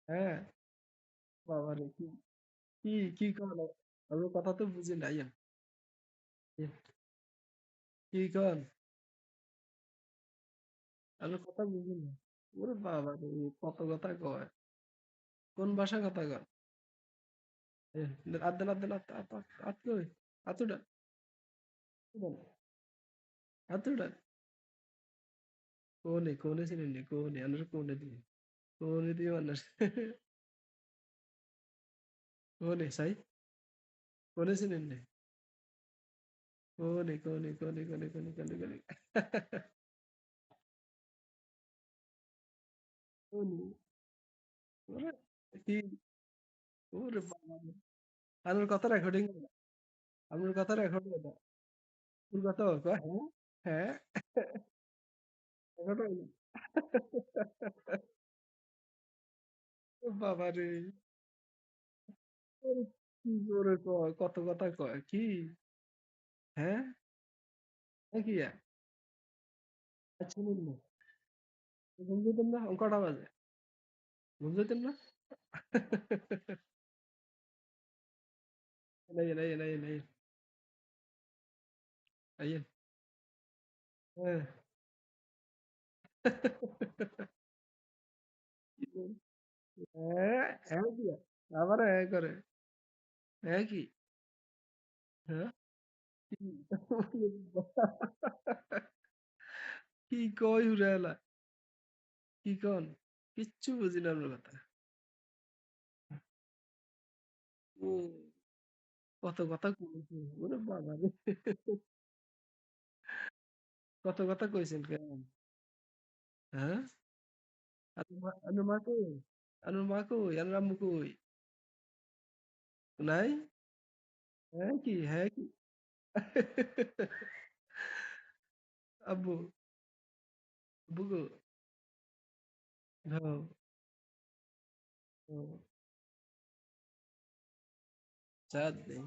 হ্যাঁ, বাবারে কি কি কি কন? আমার কথা তো বুঝি নাই। কি কন? আমার কথা বুঝি না। ওরে বাবারে কত কথা কয়। কোন ভাষায় কথা কয়? এ, আত দেন, আত দেন, আত কই? আত উঠান, উঠান, আত উঠান। কোনে চিনেন নি? কোনে, আনার কোনে দিই। কোনে দিয়ে মানুষ। কোনে, সাই? কোনে চিনেন নি? কোনে। কোনে, ওরে, কি, ওরে বাবারে। আমার কথা রেকর্ডিং হবে। আমার কথা রেকর্ড হবে। তোর কথা কয়, হ্যাঁ, হ্যাঁ, রেকর্ড হইলো। বাবারে, ওরে কি জোরে কয়, কত কথা কয়, কি, হ্যাঁ, কি, আচ্ছা নিন না, ঘুম যেতেন না, কটা বাজে, ঘুম যেতেন না, নাই, আইয়েন, হ্যাঁ, হ্যাঁ, হ্যাঁ কি, আবার হ্যাঁ করে, হ্যাঁ কি, হ্যাঁ, কি, কি কয় উড়ে এলা, কি কন, কিচ্ছু বুঝি না আপনার কথা, ও, কত কথা কইছে, ওরে বাবা রে, কত কথা কইছেন কেন, হ্যাঁ, আনুর মা কই, আনুর মা কই, আনুর আম্মু কই, নাই, হ্যাঁ কি, আব্বু, আব্বু গো, হ্যাঁ, ও, চাঁদ নেই।